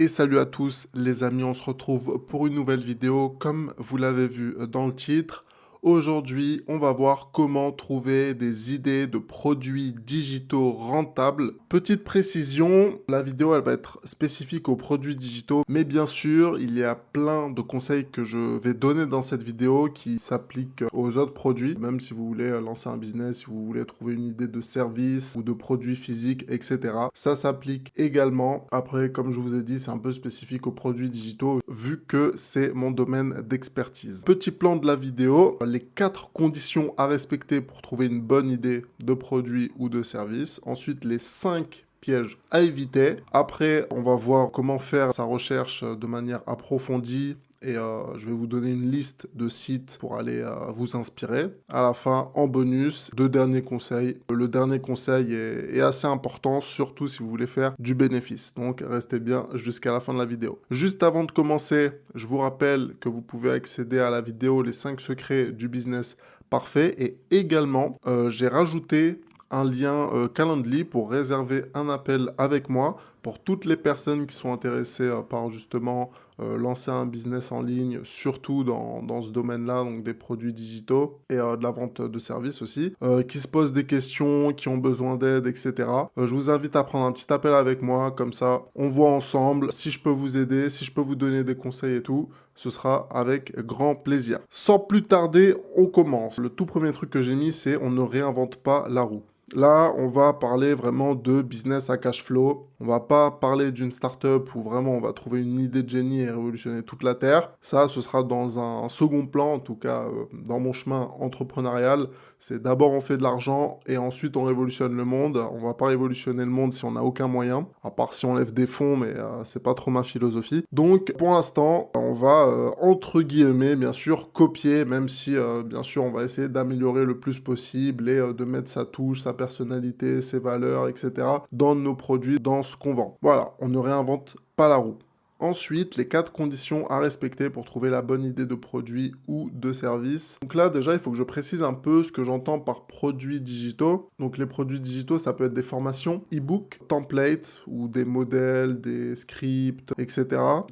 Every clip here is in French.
Et salut à tous les amis, on se retrouve pour une nouvelle vidéo comme vous l'avez vu dans le titre. Aujourd'hui, on va voir comment trouver des idées de produits digitaux rentables. Petite précision, la vidéo elle va être spécifique aux produits digitaux, mais bien sûr, il y a plein de conseils que je vais donner dans cette vidéo qui s'appliquent aux autres produits. Même si vous voulez lancer un business, si vous voulez trouver une idée de service ou de produits physiques, etc. Ça s'applique également. Après, comme je vous ai dit, c'est un peu spécifique aux produits digitaux vu que c'est mon domaine d'expertise. Petit plan de la vidéo, les 4 conditions à respecter pour trouver une bonne idée de produit ou de service. Ensuite, les 5 pièges à éviter. Après, on va voir comment faire sa recherche de manière approfondie et je vais vous donner une liste de sites pour aller vous inspirer. À la fin, en bonus, 2 derniers conseils. Le dernier conseil est assez important, surtout si vous voulez faire du bénéfice. Donc, restez bien jusqu'à la fin de la vidéo. Juste avant de commencer, je vous rappelle que vous pouvez accéder à la vidéo Les 5 secrets du business parfait. Et également, j'ai rajouté un lien Calendly pour réserver un appel avec moi pour toutes les personnes qui sont intéressées par justement lancer un business en ligne, surtout dans ce domaine-là, donc des produits digitaux et de la vente de services aussi, qui se posent des questions, qui ont besoin d'aide, etc. Je vous invite à prendre un petit appel avec moi, comme ça on voit ensemble si je peux vous aider, si je peux vous donner des conseils et tout. Ce sera avec grand plaisir. Sans plus tarder, on commence. Le tout premier truc que j'ai mis, c'est on ne réinvente pas la roue. Là, on va parler vraiment de business à cash flow. On va pas parler d'une startup où vraiment on va trouver une idée de génie et révolutionner toute la Terre. Ça, ce sera dans un second plan, en tout cas dans mon chemin entrepreneurial. C'est d'abord on fait de l'argent et ensuite on révolutionne le monde. On va pas révolutionner le monde si on n'a aucun moyen, à part si on lève des fonds, mais c'est pas trop ma philosophie. Donc pour l'instant, on va entre guillemets bien sûr copier, même si bien sûr on va essayer d'améliorer le plus possible et de mettre sa touche, sa personnalité, ses valeurs, etc. dans nos produits, dans ce qu'on vend. Voilà, on ne réinvente pas la roue. Ensuite, les 4 conditions à respecter pour trouver la bonne idée de produit ou de service. Donc là, déjà, il faut que je précise un peu ce que j'entends par produits digitaux. Donc les produits digitaux, ça peut être des formations, e-book, templates ou des modèles, des scripts, etc.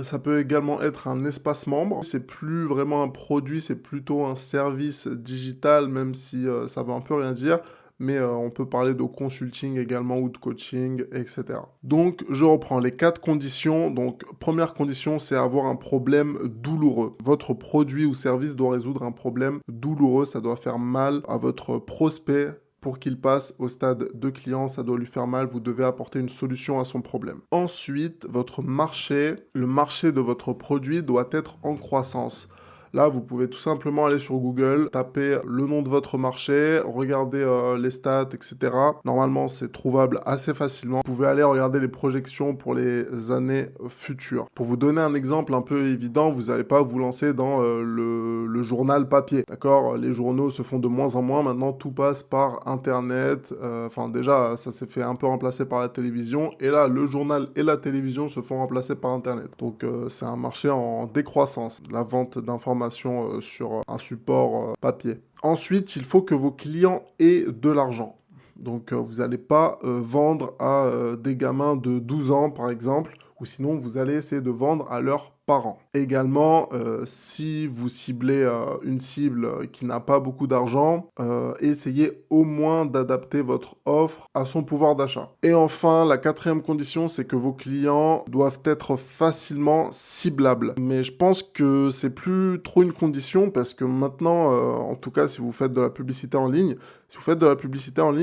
Ça peut également être un espace membre. C'est plus vraiment un produit, c'est plutôt un service digital, même si ça veut un peu rien dire. Mais on peut parler de consulting également ou de coaching, etc. Donc, je reprends les 4 conditions. Donc, première condition, c'est avoir un problème douloureux. Votre produit ou service doit résoudre un problème douloureux. Ça doit faire mal à votre prospect. Pour qu'il passe au stade de client, ça doit lui faire mal, vous devez apporter une solution à son problème. Ensuite, votre marché, le marché de votre produit doit être en croissance. Là, vous pouvez tout simplement aller sur Google, taper le nom de votre marché, regarder les stats, etc. Normalement, c'est trouvable assez facilement. Vous pouvez aller regarder les projections pour les années futures. Pour vous donner un exemple un peu évident, vous n'allez pas vous lancer dans le journal papier. D'accord? Les journaux se font de moins en moins. Maintenant, tout passe par Internet. Enfin, déjà, ça s'est fait un peu remplacer par la télévision. Et là, le journal et la télévision se font remplacer par Internet. Donc, c'est un marché en décroissance. La vente d'informations sur un support papier. Ensuite, il faut que vos clients aient de l'argent. Donc, vous n'allez pas vendre à des gamins de 12 ans, par exemple, ou sinon, vous allez essayer de vendre à leurs parents. Également, si vous ciblez une cible qui n'a pas beaucoup d'argent, essayez au moins d'adapter votre offre à son pouvoir d'achat. Et enfin, la 4e condition, c'est que vos clients doivent être facilement ciblables. Mais je pense que c'est plus trop une condition parce que maintenant, en tout cas, si vous faites de la publicité en ligne,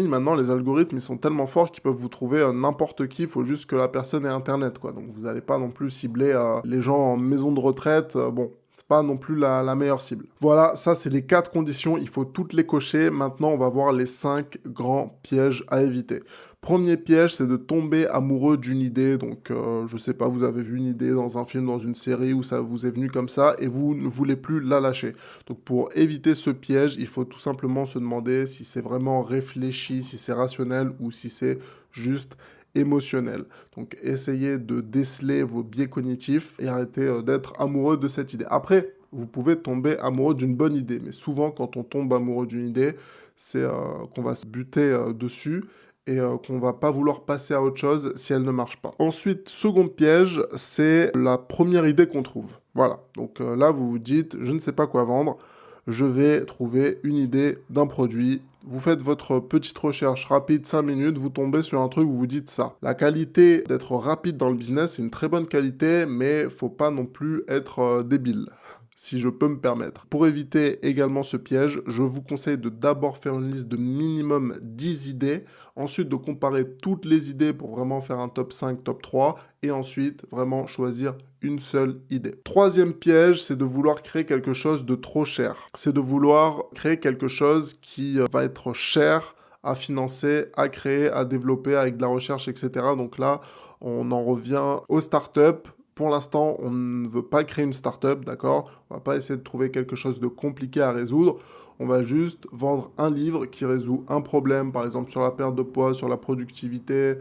maintenant, les algorithmes, ils sont tellement forts qu'ils peuvent vous trouver n'importe qui. Il faut juste que la personne ait Internet, quoi. Donc, vous n'allez pas non plus cibler les gens en maison de retraite. Bon, c'est pas non plus la meilleure cible. Voilà, ça, c'est les 4 conditions. Il faut toutes les cocher. Maintenant, on va voir les 5 grands pièges à éviter. Premier piège, c'est de tomber amoureux d'une idée. Donc, je sais pas, vous avez vu une idée dans un film, dans une série, où ça vous est venu comme ça, et vous ne voulez plus la lâcher. Donc, pour éviter ce piège, il faut tout simplement se demander si c'est vraiment réfléchi, si c'est rationnel, ou si c'est juste émotionnel. Donc, essayez de déceler vos biais cognitifs et arrêtez d'être amoureux de cette idée. Après, vous pouvez tomber amoureux d'une bonne idée, mais souvent, quand on tombe amoureux d'une idée, c'est qu'on va se buter dessus et qu'on va pas vouloir passer à autre chose si elle ne marche pas. Ensuite, second piège, c'est la première idée qu'on trouve. Voilà, donc là, vous vous dites, je ne sais pas quoi vendre, je vais trouver une idée d'un produit. Vous faites votre petite recherche rapide, 5 minutes, vous tombez sur un truc, vous vous dites ça. La qualité d'être rapide dans le business, c'est une très bonne qualité, mais faut pas non plus être débile, si je peux me permettre. Pour éviter également ce piège, je vous conseille de d'abord faire une liste de minimum 10 idées, ensuite de comparer toutes les idées pour vraiment faire un top 5, top 3, et ensuite vraiment choisir une seule idée. Troisième piège, c'est de vouloir créer quelque chose de trop cher. C'est de vouloir créer quelque chose qui va être cher à financer, à créer, à développer avec de la recherche, etc. Donc là, on en revient aux startups. Pour l'instant, on ne veut pas créer une startup, d'accord? On va pas essayer de trouver quelque chose de compliqué à résoudre. On va juste vendre un livre qui résout un problème, par exemple sur la perte de poids, sur la productivité,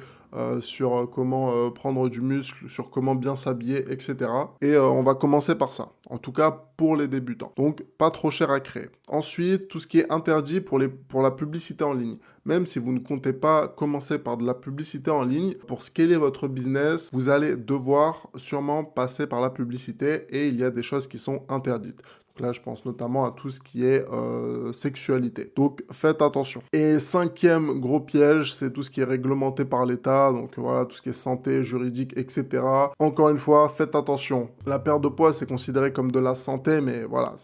sur comment prendre du muscle, sur comment bien s'habiller, etc. Et on va commencer par ça, en tout cas pour les débutants. Donc pas trop cher à créer. Ensuite, tout ce qui est interdit pour la publicité en ligne. Même si vous ne comptez pas commencer par de la publicité en ligne, pour scaler votre business, vous allez devoir sûrement passer par la publicité et il y a des choses qui sont interdites. Donc là, je pense notamment à tout ce qui est sexualité. Donc, faites attention. Et cinquième gros piège, c'est tout ce qui est réglementé par l'État. Donc voilà, tout ce qui est santé, juridique, etc. Encore une fois, faites attention. La perte de poids, c'est considéré comme de la santé, mais voilà,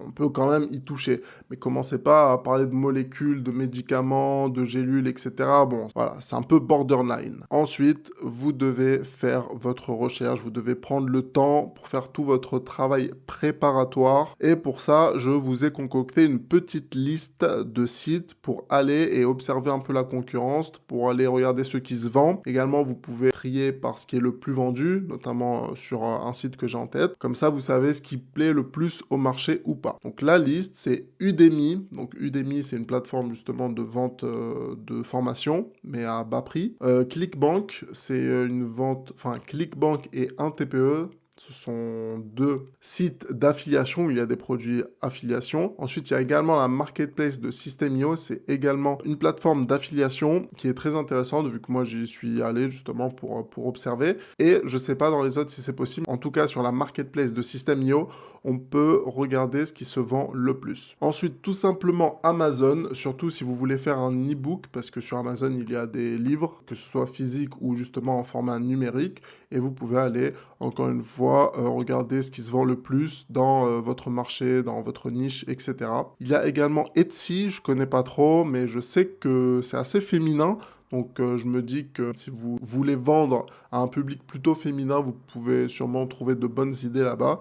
on peut quand même y toucher. Mais commencez pas à parler de molécules, de médicaments, de gélules, etc. Bon, voilà, c'est un peu borderline. Ensuite, vous devez faire votre recherche. Vous devez prendre le temps pour faire tout votre travail préparatoire. Et pour ça, je vous ai concocté une petite liste de sites pour aller et observer un peu la concurrence, pour aller regarder ce qui se vend. Également, vous pouvez trier par ce qui est le plus vendu, notamment sur un site que j'ai en tête. Comme ça, vous savez ce qui plaît le plus au marché ou pas. Donc la liste, c'est Udemy. Donc Udemy, c'est une plateforme justement de vente de formation, mais à bas prix. ClickBank, c'est une vente, enfin ClickBank et un TPE. Ce sont deux sites d'affiliation où il y a des produits affiliation. Ensuite, il y a également la marketplace de System.io. C'est également une plateforme d'affiliation qui est très intéressante vu que moi j'y suis allé justement pour observer. Et je ne sais pas dans les autres si c'est possible. En tout cas, sur la marketplace de System.io, on peut regarder ce qui se vend le plus. Ensuite, tout simplement Amazon, surtout si vous voulez faire un e-book, parce que sur Amazon, il y a des livres, que ce soit physique ou justement en format numérique, et vous pouvez aller, encore une fois, regarder ce qui se vend le plus dans votre marché, dans votre niche, etc. Il y a également Etsy, je connais pas trop, mais je sais que c'est assez féminin. Donc je me dis que si vous voulez vendre à un public plutôt féminin, vous pouvez sûrement trouver de bonnes idées là-bas.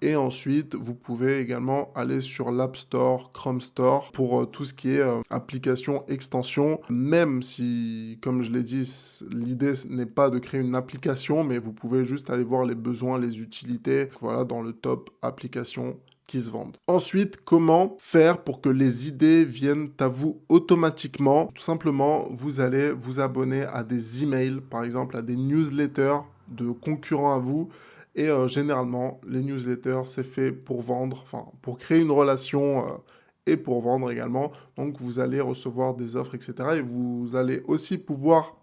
Et ensuite, vous pouvez également aller sur l'App Store, Chrome Store pour tout ce qui est application, extension. Même si, comme je l'ai dit, l'idée n'est pas de créer une application, mais vous pouvez juste aller voir les besoins, les utilités, voilà, dans le top application qui se vendent. Ensuite, comment faire pour que les idées viennent à vous automatiquement? Tout simplement, vous allez vous abonner à des emails, par exemple à des newsletters de concurrents à vous. Et généralement, les newsletters, c'est fait pour vendre, enfin, pour créer une relation et pour vendre également. Donc, vous allez recevoir des offres, etc. Et vous allez aussi pouvoir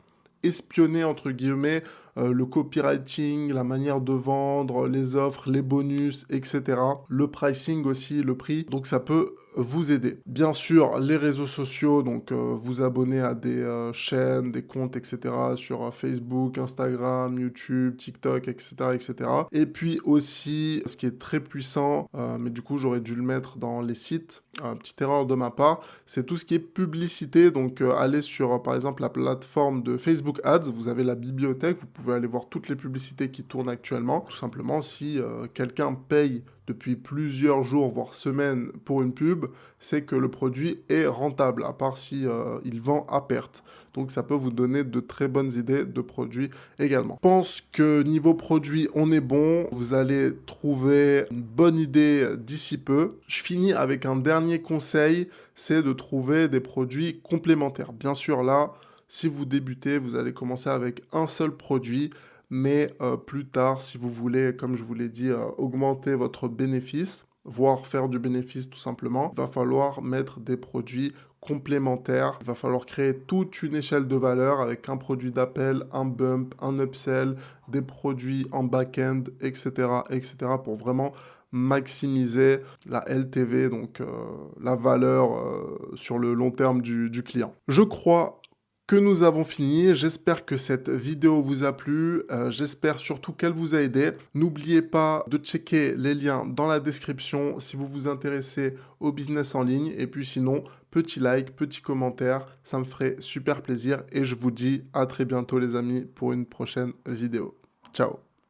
espionner, entre guillemets, le copywriting, la manière de vendre, les offres, les bonus, etc. Le pricing aussi, le prix. Donc, ça peut vous aider. Bien sûr, les réseaux sociaux, donc vous abonner à des chaînes, des comptes, etc. sur Facebook, Instagram, YouTube, TikTok, etc., etc. Et puis aussi, ce qui est très puissant, mais du coup, j'aurais dû le mettre dans les sites, petite erreur de ma part, c'est tout ce qui est publicité. Donc, allez sur, par exemple, la plateforme de Facebook Ads, vous avez la bibliothèque, vous pouvez aller voir toutes les publicités qui tournent actuellement. Tout simplement, si quelqu'un paye depuis plusieurs jours, voire semaines pour une pub, c'est que le produit est rentable, à part si il vend à perte. Donc ça peut vous donner de très bonnes idées de produits également. Je pense que niveau produit, on est bon. Vous allez trouver une bonne idée d'ici peu. Je finis avec un dernier conseil, c'est de trouver des produits complémentaires. Bien sûr, là, si vous débutez, vous allez commencer avec un seul produit. Mais plus tard, si vous voulez, comme je vous l'ai dit, augmenter votre bénéfice, voire faire du bénéfice tout simplement, il va falloir mettre des produits complémentaires. Il va falloir créer toute une échelle de valeur avec un produit d'appel, un bump, un upsell, des produits en back-end, etc., etc., pour vraiment maximiser la LTV, donc la valeur sur le long terme du client. Je crois que nous avons fini. J'espère que cette vidéo vous a plu. J'espère surtout qu'elle vous a aidé. N'oubliez pas de checker les liens dans la description si vous vous intéressez au business en ligne. Et puis sinon, petit like, petit commentaire, ça me ferait super plaisir. Et je vous dis à très bientôt les amis pour une prochaine vidéo. Ciao!